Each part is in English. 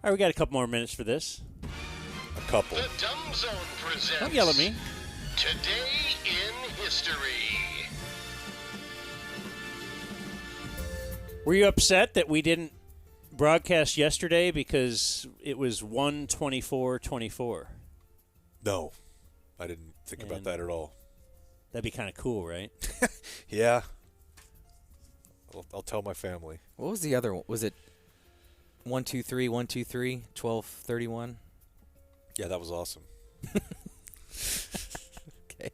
right, we got a couple more minutes for this. A couple. The Dumb Zone presents. Don't yell at me. Today in History. Were you upset that we didn't broadcast yesterday because it was 1:24:24? No, I didn't think about that at all. That'd be kind of cool, right? Yeah. I'll tell my family. What was the other one? Was it 123, 123, 12:31? Yeah, that was awesome. Okay.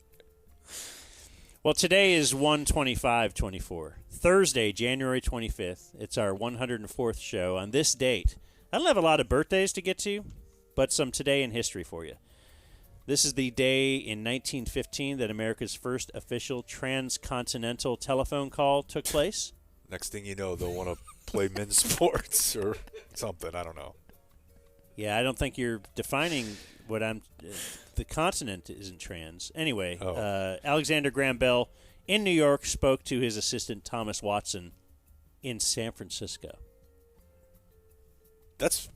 Well, today is 1:25:24. Thursday, January 25th. It's our 104th show. On this date, I don't have a lot of birthdays to get to, but some today in history for you. This is the day in 1915 that America's first official transcontinental telephone call took place. Next thing you know, they'll want to play men's sports or something. I don't know. Yeah, I don't think you're defining what I'm... the continent isn't trans. Anyway, Alexander Graham Bell in New York spoke to his assistant Thomas Watson in San Francisco. That's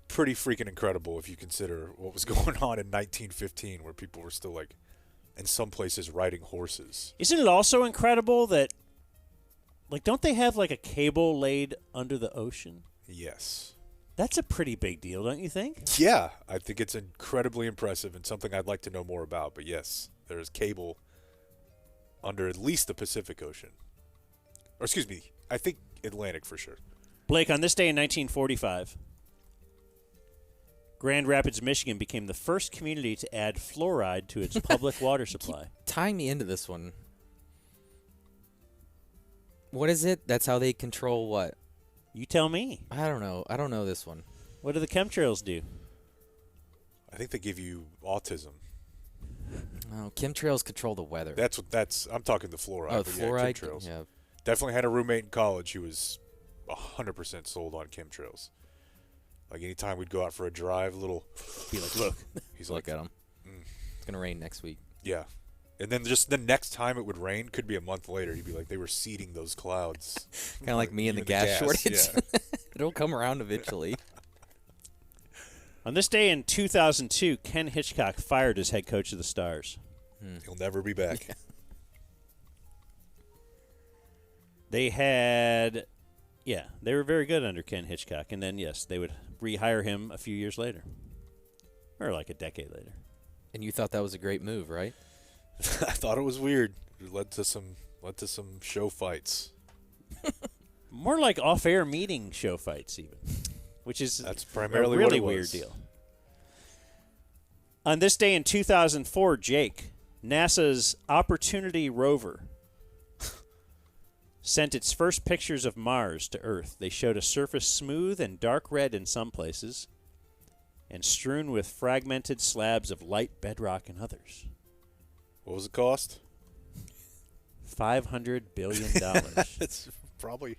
pretty freaking incredible if you consider what was going on in 1915 where people were still, like, in some places riding horses. Isn't it also incredible that, like, don't they have, like, a cable laid under the ocean? Yes. That's a pretty big deal, don't you think? Yeah, I think it's incredibly impressive and something I'd like to know more about. But yes, there's cable under at least the Pacific Ocean. Or excuse me, I think Atlantic for sure. Blake, on this day in 1945, Grand Rapids, Michigan became the first community to add fluoride to its public water supply. Keep tying me into this one. What is it? That's how they control what? You tell me. I don't know. I don't know this one. What do the chemtrails do? I think they give you autism. Oh, chemtrails control the weather. I'm talking the fluoride. Oh, but fluoride. Yeah, chemtrails. Yeah. Definitely had a roommate in college who was 100% sold on chemtrails. Like anytime we'd go out for a drive, Be like, look. He's Look like, at them. It's gonna rain next week. yeah. And then just the next time it would rain could be a month later. He'd be like, they were seeding those clouds. Kind of like me and the gas shortage. Yeah. It'll come around eventually. On this day in 2002, Ken Hitchcock fired as head coach of the Stars. He'll never be back. They were very good under Ken Hitchcock. And then, yes, they would rehire him a few years later. Or like a decade later. And you thought that was a great move, right? I thought it was weird. It led to some show fights. More like off-air meeting show fights, even, which is That's primarily a really what it weird was. deal. On this day in 2004, Jake, NASA's Opportunity rover, sent its first pictures of Mars to Earth. They showed a surface smooth and dark red in some places, and strewn with fragmented slabs of light bedrock in others. What was the cost? $500 billion. It's probably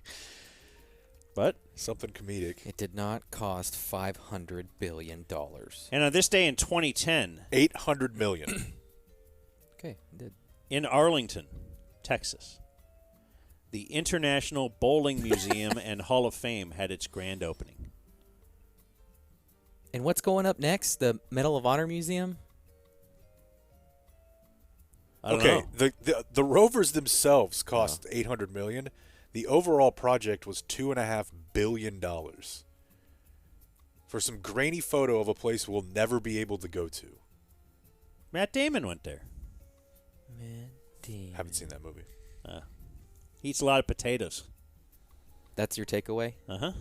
But something comedic. It did not cost $500 billion. and on this day in 2010, $800 million. Okay, it did. in Arlington, Texas, the International Bowling Museum and Hall of Fame had its grand opening. And what's going up next? The Medal of Honor Museum? I don't know. The rovers themselves cost $800 million. The overall project was $2.5 billion for some grainy photo of a place we'll never be able to go to. Matt Damon went there. Haven't seen that movie. He eats a lot of potatoes. That's your takeaway? Uh-huh.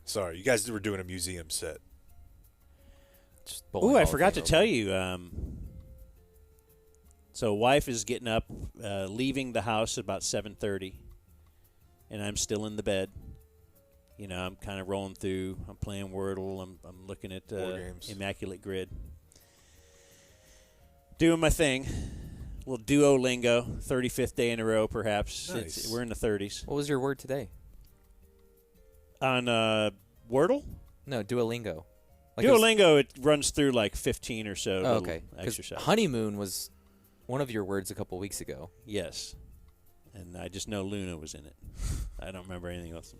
Sorry, you guys were doing a museum set. Just bowling Ooh, I Hall of forgot to Fame tell over. you. So wife is getting up, leaving the house at about 7:30, and I'm still in the bed. You know, I'm kind of rolling through. I'm playing Wordle. I'm looking at War games. Immaculate Grid. Doing my thing. A little Duolingo, 35th day in a row, perhaps. Nice. We're in the 30s. What was your word today? On Wordle? No, Duolingo. Like Duolingo, it runs through like 15 or so Oh, little okay. 'Cause exercises. honeymoon was one of your words a couple weeks ago. Yes. And I just know Luna was in it. I don't remember anything else.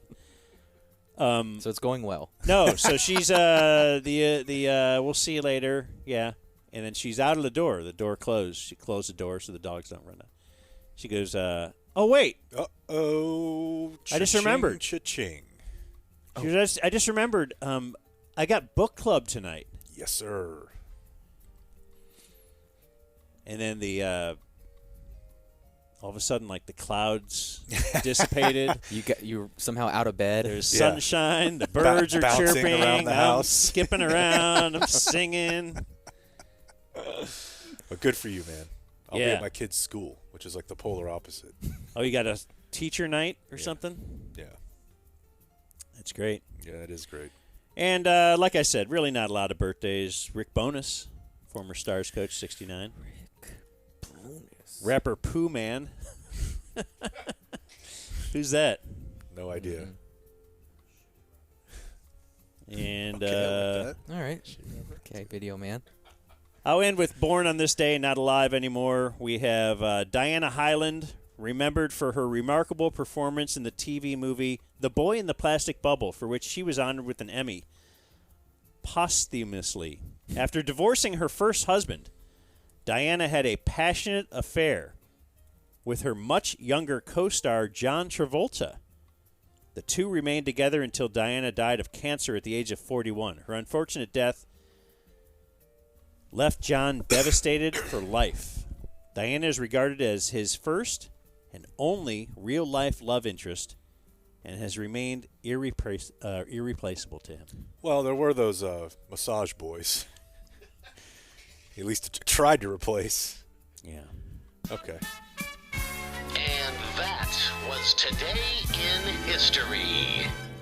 So it's going well. No, so she's we'll see you later. Yeah. And then she's out of the door. The door closed. She closed the door so the dogs don't run out. She goes, oh, wait. Uh-oh. I just remembered. Cha-ching. She goes, I just remembered. I got book club tonight. Yes, sir. And then all of a sudden, like the clouds dissipated. You were somehow out of bed. There's sunshine. The birds are Bouncing chirping. around the I'm house. skipping around. I'm singing. Well, good for you, man. I'll be at my kid's school, which is like the polar opposite. Oh, you got a teacher night or something? Yeah. That's great. Yeah, it is great. And like I said, really not a lot of birthdays. Rick Bonus, former Stars coach, 69. Rapper Pooh Man. Who's that? No idea. And Okay, I like that. All right. Okay, video man. I'll end with Born on This Day, not alive anymore. We have Diana Hyland, remembered for her remarkable performance in the TV movie The Boy in the Plastic Bubble, for which she was honored with an Emmy posthumously. After divorcing her first husband, Diana had a passionate affair with her much younger co-star John Travolta. The two remained together until Diana died of cancer at the age of 41. Her unfortunate death left John devastated for life. Diana is regarded as his first and only real-life love interest and has remained irreplaceable to him. Well, there were those massage boys. He at least tried to replace. Yeah. Okay. And that was Today in History.